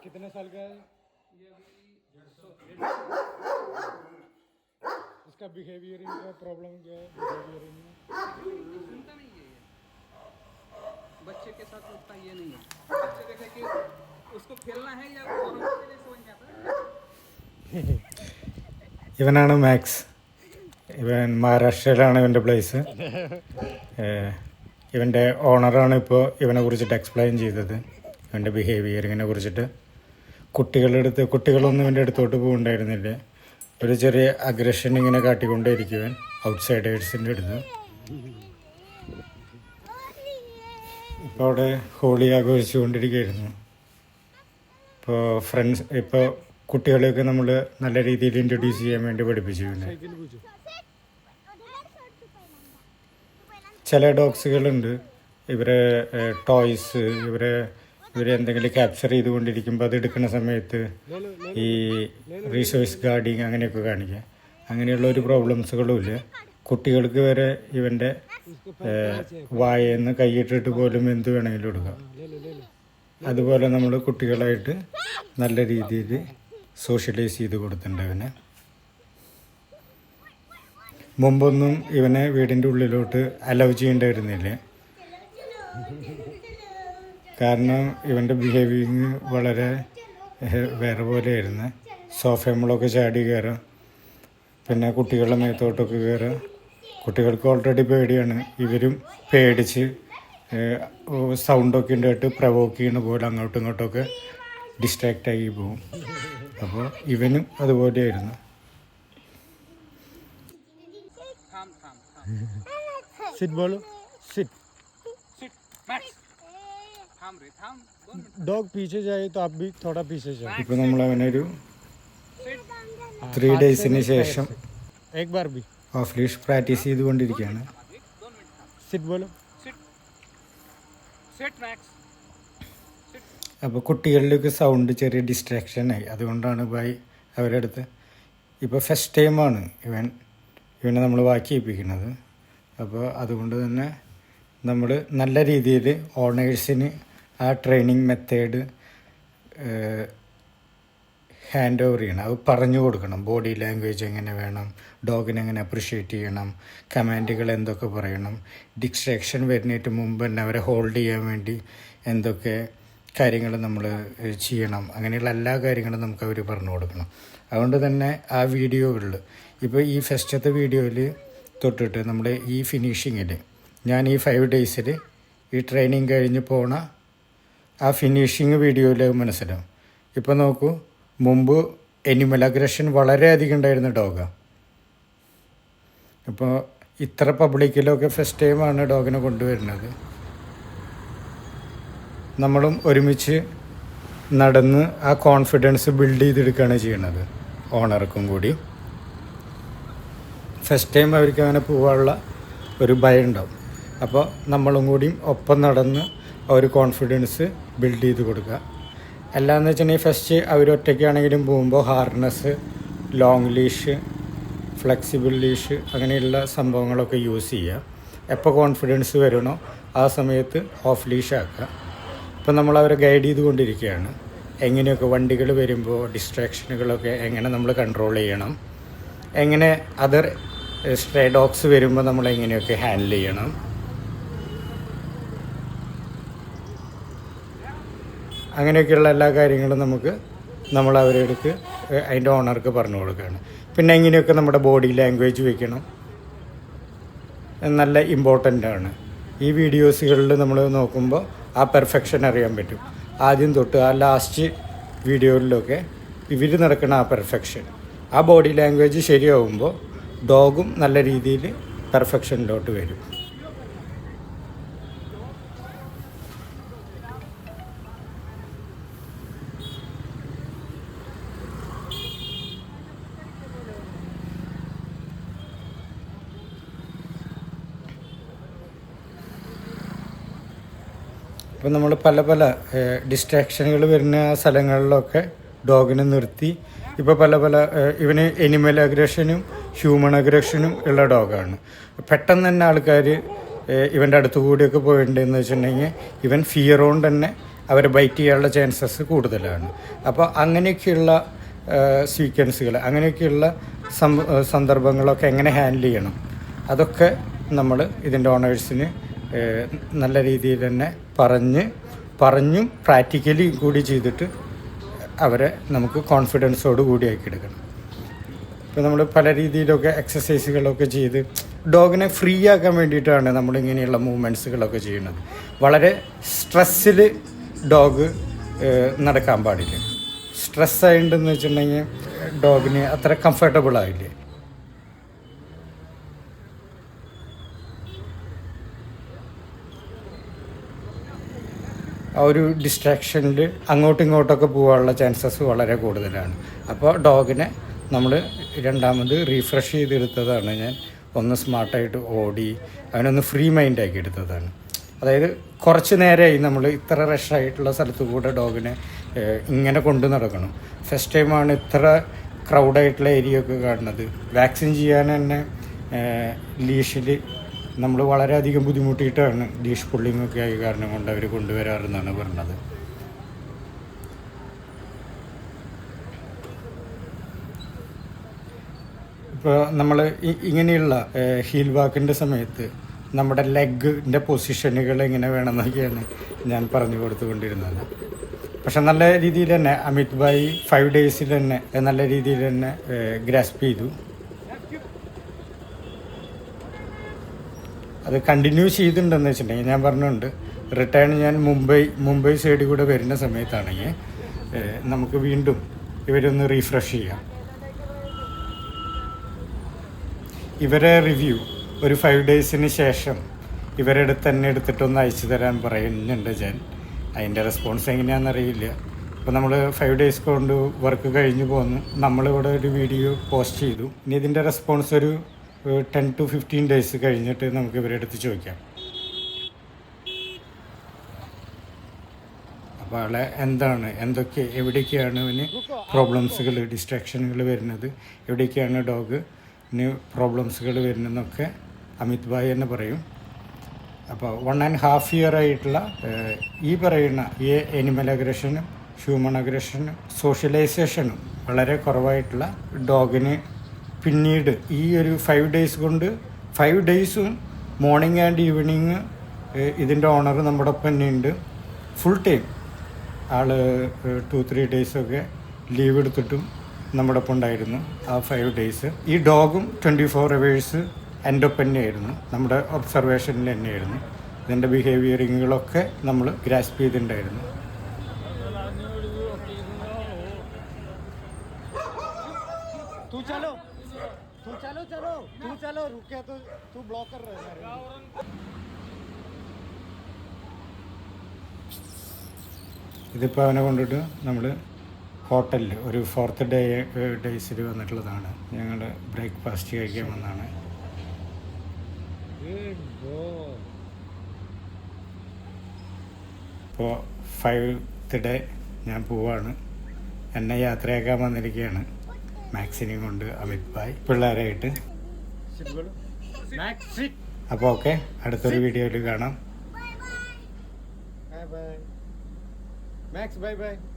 कितने साल का है ये अभी 150 इसका बिहेवियरिंग का प्रॉब्लम क्या है? बिहेवियरिंग में सुनता नहीं है ये बच्चे के साथ उठता ये नहीं है बच्चे देखे कि उसको खेलना है या वो हमारे लिए सो जाता है ഇവനാണ് മാക്സ്. ഇവൻ മഹാരാഷ്ട്രയിലാണ് ഇവൻ്റെ പ്ലേസ്. ഇവൻ്റെ ഓണറാണ് ഇപ്പോൾ ഇവനെ കുറിച്ചിട്ട് എക്സ്പ്ലെയിൻ ചെയ്തത്, ഇവൻ്റെ ബിഹേവിയറിങ്ങിനെ കുറിച്ചിട്ട്. കുട്ടികളൊന്നും ഇവൻ്റെ അടുത്തോട്ട് പോകുന്നുണ്ടായിരുന്നില്ല. ഒരു ചെറിയ അഗ്രഷൻ ഇങ്ങനെ കാട്ടിക്കൊണ്ടേയിരിക്കും ഔട്ട്സൈഡേഴ്സിൻ്റെ അടുത്ത്. ഇപ്പോൾ അവിടെ ഹോളി ആഘോഷിച്ചുകൊണ്ടിരിക്കുകയായിരുന്നു. ഇപ്പോൾ കുട്ടികളെയൊക്കെ നമ്മൾ നല്ല രീതിയിൽ ഇൻട്രൊഡ്യൂസ് ചെയ്യാൻ വേണ്ടി പഠിപ്പിച്ചു. പിന്നെ ചില ഡോഗ്സുകളുണ്ട്, ഇവരെ ടോയ്സ് ഇവരെന്തെങ്കിലും ക്യാപ്ചർ ചെയ്തുകൊണ്ടിരിക്കുമ്പോൾ അത് എടുക്കുന്ന സമയത്ത് ഈ റീസോഴ്സ് ഗാർഡിങ് അങ്ങനെയൊക്കെ കാണിക്കുക. അങ്ങനെയുള്ള ഒരു പ്രോബ്ലംസുകളും ഇല്ല. കുട്ടികൾക്ക് വരെ ഇവൻ്റെ വായെന്ന് കൈയിട്ടിട്ട് പോലും എന്ത് വേണമെങ്കിലും എടുക്കാം. അതുപോലെ നമ്മൾ കുട്ടികളായിട്ട് നല്ല രീതിയിൽ സോഷ്യലൈസ് ചെയ്ത് കൊടുത്തിട്ടുണ്ട് ഇവനെ. മുമ്പൊന്നും ഇവനെ വീടിൻ്റെ ഉള്ളിലോട്ട് അലൗ ചെയ്യേണ്ടായിരുന്നില്ല. കാരണം ഇവൻ്റെ ബിഹേവിയറിങ് വളരെ വേറെ പോലെയായിരുന്നു. സോഫയമ്മളൊക്കെ ചാടി കയറുക, പിന്നെ കുട്ടികളുടെ മേത്തോട്ടൊക്കെ കയറുക. കുട്ടികൾക്ക് ഓൾറെഡി പേടിയാണ്. ഇവരും പേടിച്ച് സൗണ്ടൊക്കെ ഉണ്ടായിട്ട് പ്രവോക്ക് ചെയ്യുന്ന പോലെ അങ്ങോട്ടും ഇങ്ങോട്ടൊക്കെ ഡിസ്ട്രാക്റ്റായി പോകും. അപ്പോൾ ഇവനും അതുപോലെയായിരുന്നു. सिट बोलो, सिट. डॉग पीछे जाए तो आप भी थोड़ा पीछे जाओ. ഇപ്പോൾ നമ്മൾ അവനൊരു 3 ഡേയ്സിന് ശേഷം एक बार भी ഓഫ് ലീഷ് പ്രാക്ടീസ് ചെയ്തുകൊണ്ടിരിക്കുകയാണ്. सिट बोलो. അപ്പോൾ കുട്ടികളിലേക്ക് സൗണ്ട് ചെറിയ ഡിസ്ട്രാക്ഷനായി. അതുകൊണ്ടാണ് ബായ് അവരുടെ അടുത്ത്. ഇപ്പോൾ ഫസ്റ്റ് ടൈമാണ് ഇവനെ നമ്മൾ വാക്ക് ചെയ്യിപ്പിക്കുന്നത്. അപ്പോൾ അതുകൊണ്ട് തന്നെ നമ്മൾ നല്ല രീതിയിൽ ഓണേഴ്സിന് ആ ട്രെയിനിങ് മെത്തേഡ് ഹാൻഡ് ഓവർ ചെയ്യണം. അത് പറഞ്ഞു കൊടുക്കണം. ബോഡി ലാംഗ്വേജ് എങ്ങനെ വേണം, ഡോഗിനെ എങ്ങനെ അപ്രിഷ്യേറ്റ് ചെയ്യണം, കമാൻഡുകൾ എന്തൊക്കെ പറയണം, ഡിസ്ട്രാക്ഷൻ വരുന്നതിന് മുമ്പ് തന്നെ അവരെ ഹോൾഡ് ചെയ്യാൻ വേണ്ടി എന്തൊക്കെ കാര്യങ്ങൾ നമ്മൾ ചെയ്യണം. അങ്ങനെയുള്ള എല്ലാ കാര്യങ്ങളും നമുക്ക് അവർ പറഞ്ഞു കൊടുക്കണം. അതുകൊണ്ട് തന്നെ ആ വീഡിയോകളിൽ ഇപ്പോൾ ഈ ഫസ്റ്റത്തെ വീഡിയോയിൽ തൊട്ടിട്ട് നമ്മൾ ഈ ഫിനിഷിങ്ങിൽ ഞാൻ ഈ 5 ഡേയ്സിൽ ഈ ട്രെയിനിങ് കഴിഞ്ഞ് പോണ ആ ഫിനിഷിങ് വീഡിയോയിൽ മനസ്സിലാവും. ഇപ്പോൾ നോക്കൂ, മുമ്പ് എനിമൽ അഗ്രഷൻ വളരെയധികം ഉണ്ടായിരുന്ന ഡോഗാണ്. ഇപ്പോൾ ഇത്ര പബ്ലിക്കിലൊക്കെ ഫസ്റ്റ് ടൈമാണ് ഡോഗിനെ കൊണ്ടുവരുന്നത്. നമ്മളും ഒരുമിച്ച് നടന്ന് ആ കോൺഫിഡൻസ് ബിൽഡ് ചെയ്തെടുക്കുകയാണ് ചെയ്യണത്. ഓണർക്കും കൂടി ഫസ്റ്റ് ടൈം അവർക്ക് അങ്ങനെ പോകാനുള്ള ഒരു ഭയം ഉണ്ടാവും. അപ്പോൾ നമ്മളും കൂടിയും ഒപ്പം നടന്ന് ആ ഒരു കോൺഫിഡൻസ് ബിൽഡ് ചെയ്ത് കൊടുക്കുക. അല്ലാന്ന് വെച്ചിട്ടുണ്ടെങ്കിൽ ഫസ്റ്റ് അവരൊറ്റയ്ക്കാണെങ്കിലും പോകുമ്പോൾ harness, long leash, flexible leash അങ്ങനെയുള്ള സംഭവങ്ങളൊക്കെ യൂസ് ചെയ്യുക. എപ്പോൾ കോൺഫിഡൻസ് വരണോ ആ സമയത്ത് ഓഫ് ലീഷ് ആക്കുക. ഇപ്പം നമ്മളവരെ ഗൈഡ് ചെയ്തുകൊണ്ടിരിക്കുകയാണ്. എങ്ങനെയൊക്കെ വണ്ടികൾ വരുമ്പോൾ ഡിസ്ട്രാക്ഷനുകളൊക്കെ എങ്ങനെ നമ്മൾ കൺട്രോൾ ചെയ്യണം, എങ്ങനെ അതർ സ്ട്രേ ഡോഗ്സ് വരുമ്പോൾ നമ്മൾ എങ്ങനെയൊക്കെ ഹാൻഡിൽ ചെയ്യണം. അങ്ങനെയൊക്കെയുള്ള എല്ലാ കാര്യങ്ങളും നമ്മൾ അവരെടുക്ക് അതിൻ്റെ ഓണർക്ക് പറഞ്ഞു കൊടുക്കുകയാണ്. പിന്നെ എങ്ങനെയൊക്കെ നമ്മുടെ ബോഡി ലാംഗ്വേജ് വയ്ക്കണം, നല്ല ഇമ്പോർട്ടൻ്റ് ആണ്. ഈ വീഡിയോസുകളിൽ നമ്മൾ നോക്കുമ്പോൾ ആ പെർഫെക്ഷൻ അറിയാൻ പറ്റും. ആദ്യം തൊട്ട് ആ ലാസ്റ്റ് വീഡിയോയിലൊക്കെ ഇവർ നടക്കുന്ന ആ പെർഫെക്ഷൻ, ആ ബോഡി ലാംഗ്വേജ് ശരിയാവുമ്പോൾ ഡോഗും നല്ല രീതിയിൽ പെർഫെക്ഷനിലോട്ട് വരും. അപ്പോൾ നമ്മൾ പല ഡിസ്ട്രാക്ഷനുകൾ വരുന്ന ആ സ്ഥലങ്ങളിലൊക്കെ ഡോഗിനെ നിർത്തി ഇപ്പോൾ ഇവന് എനിമൽ അഗ്രഷനും ഹ്യൂമൺ അഗ്രഷനും ഉള്ള ഡോഗാണ്. പെട്ടെന്ന് തന്നെ ആൾക്കാർ ഇവൻ്റെ അടുത്ത് കൂടിയൊക്കെ പോയിട്ടുണ്ടെന്ന് വെച്ചിട്ടുണ്ടെങ്കിൽ ഇവൻ ഫിയർ കൊണ്ട് തന്നെ അവരെ ബൈറ്റ് ചെയ്യാനുള്ള ചാൻസസ് കൂടുതലാണ്. അപ്പോൾ അങ്ങനെയൊക്കെയുള്ള സീക്വൻസുകൾ, അങ്ങനെയൊക്കെയുള്ള സന്ദർഭങ്ങളൊക്കെ എങ്ങനെ ഹാൻഡിൽ ചെയ്യണം, അതൊക്കെ നമ്മൾ ഇതിൻ്റെ ഓണേഴ്സിന് നല്ല രീതിയിൽ തന്നെ പറഞ്ഞും പ്രാക്ടിക്കലി കൂടി ചെയ്തിട്ട് അവരെ നമുക്ക് കോൺഫിഡൻസോട് കൂടി ആക്കിയെടുക്കണം. ഇപ്പോൾ നമ്മൾ പല രീതിയിലൊക്കെ എക്സസൈസുകളൊക്കെ ചെയ്ത് ഡോഗിനെ ഫ്രീ ആക്കാൻ വേണ്ടിയിട്ടാണ് നമ്മളിങ്ങനെയുള്ള മൂവ്മെൻറ്റ്സുകളൊക്കെ ചെയ്യുന്നത്. വളരെ സ്ട്രെസ്സിൽ ഡോഗ് നടക്കാൻ പാടില്ല. സ്ട്രെസ്സായിട്ടുണ്ടെന്ന് വെച്ചിട്ടുണ്ടെങ്കിൽ ഡോഗിന് അത്ര കംഫർട്ടബിൾ ആയില്ലേ. ആ ഒരു ഡിസ്ട്രാക്ഷനിൽ അങ്ങോട്ടും ഇങ്ങോട്ടൊക്കെ പോകാനുള്ള ചാൻസസ് വളരെ കൂടുതലാണ്. അപ്പോൾ ഡോഗിനെ നമ്മൾ രണ്ടാമത് റീഫ്രഷ് ചെയ്തെടുത്തതാണ് ഞാൻ. ഒന്ന് സ്മാർട്ടായിട്ട് ഓടി അവനൊന്ന് ഫ്രീ മൈൻഡാക്കി എടുത്തതാണ്. അതായത് കുറച്ച് നേരമായി നമ്മൾ ഇത്ര റഷായിട്ടുള്ള സ്ഥലത്ത് കൂടെ ഡോഗിനെ ഇങ്ങനെ കൊണ്ടു നടക്കണം. ഫസ്റ്റ് ടൈമാണ് ഇത്ര ക്രൗഡായിട്ടുള്ള ഏരിയ ഒക്കെ കാണുന്നത്. വാക്സിൻ ചെയ്യാൻ തന്നെ ലീഷിൽ നമ്മൾ വളരെയധികം ബുദ്ധിമുട്ടിയിട്ടാണ് ലീഷ് പുള്ളിങ്ങൊക്കെ ആയ കാരണം കൊണ്ട് അവർ കൊണ്ടുവരാറെന്നാണ് പറഞ്ഞത്. ഇപ്പോൾ നമ്മൾ ഇങ്ങനെയുള്ള ഹീൽ വാക്കിൻ്റെ സമയത്ത് നമ്മുടെ ലെഗിൻ്റെ പൊസിഷനുകൾ എങ്ങനെ വേണമെന്നൊക്കെയാണ് ഞാൻ പറഞ്ഞു കൊടുത്തുകൊണ്ടിരുന്നത്. പക്ഷെ നല്ല രീതിയിൽ തന്നെ അമിത് ഭായി 5 ഡേയ്സിൽ തന്നെ നല്ല രീതിയിൽ തന്നെ ഗ്രാസ്പ് ചെയ്തു. അത് കണ്ടിന്യൂ ചെയ്തിട്ടുണ്ടെന്ന് വെച്ചിട്ടുണ്ടെങ്കിൽ ഞാൻ പറഞ്ഞുകൊണ്ട് റിട്ടേൺ ഞാൻ മുംബൈ സൈഡിൽ കൂടെ വരുന്ന സമയത്താണെങ്കിൽ നമുക്ക് വീണ്ടും ഇവരൊന്ന് റീഫ്രഷ് ചെയ്യാം. ഇവരെ റിവ്യൂ ഒരു 5 ഡേയ്സിന് ശേഷം ഇവരുടെ തന്നെ എടുത്തിട്ടൊന്ന് അയച്ചു തരാൻ പറയുന്നുണ്ട് ഞാൻ. അതിൻ്റെ റെസ്പോൺസ് എങ്ങനെയാണെന്നറിയില്ല. അപ്പോൾ നമ്മൾ 5 ഡേയ്സ് കൊണ്ട് വർക്ക് കഴിഞ്ഞ് പോന്നു. നമ്മളിവിടെ ഒരു വീഡിയോ പോസ്റ്റ് ചെയ്തു. ഇനി ഇതിൻ്റെ റെസ്പോൺസ് ഒരു 10 to 15 ഡേയ്സ് കഴിഞ്ഞിട്ട് നമുക്ക് ഇവരുടെ അടുത്ത് ചോദിക്കാം. അപ്പോൾ ആളെ എവിടേക്കാണ് ഇവന് പ്രോബ്ലംസുകൾ, ഡിസ്ട്രാക്ഷനുകൾ വരുന്നത്, എവിടേക്കാണ് ഡോഗിന് പ്രോബ്ലംസുകൾ വരുന്നതെന്നൊക്കെ അമിത് ഭായ് തന്നെ പറയും. അപ്പോൾ 1.5 year ആയിട്ടുള്ള ഈ പറയുന്ന ഈ എനിമൽ അഗ്രഷനും ഹ്യൂമൺ അഗ്രഷനും സോഷ്യലൈസേഷനും വളരെ കുറവായിട്ടുള്ള ഡോഗിന് പിന്നീട് ഈ ഒരു 5 ഡേയ്സ് കൊണ്ട് 5 ഡേയ്സും മോർണിംഗ് ആൻഡ് ഈവനിങ് ഇതിൻ്റെ ഓണർ നമ്മുടെ ഒപ്പം തന്നെയുണ്ട്. ഫുൾ ടൈം ആൾ 2-3 ഡേയ്സൊക്കെ ലീവ് എടുത്തിട്ടും നമ്മുടെ ഒപ്പം ഉണ്ടായിരുന്നു ആ 5 ഡേയ്സ്. ഈ ഡോഗും 24 hours എൻ്റെ ഒപ്പം തന്നെയായിരുന്നു, നമ്മുടെ ഒബ്സർവേഷനിൽ തന്നെയായിരുന്നു. ഇതിൻ്റെ ബിഹേവിയറിങ്ങുകളൊക്കെ നമ്മൾ ഗ്രാസ്പ് ചെയ്തിട്ടുണ്ടായിരുന്നു. ഇതിപ്പോൾ അവനെ കൊണ്ടിട്ട് നമ്മൾ ഹോട്ടലിൽ ഒരു 4th ഡേയ്സിൽ വന്നിട്ടുള്ളതാണ്. ഞങ്ങൾ ബ്രേക്ക്ഫാസ്റ്റ് കഴിക്കാൻ വന്നതാണ്. ഇപ്പോൾ 5th ഡേ ഞാൻ പോവാണ്. എന്നെ യാത്രയാക്കാൻ വന്നിരിക്കുകയാണ് മാക്സിനെയും കൊണ്ട് അമിത് ഭായ് പിള്ളേരായിട്ട്. അപ്പോൾ ഓക്കെ, അടുത്തൊരു വീഡിയോയിൽ കാണാം. Max, bye bye.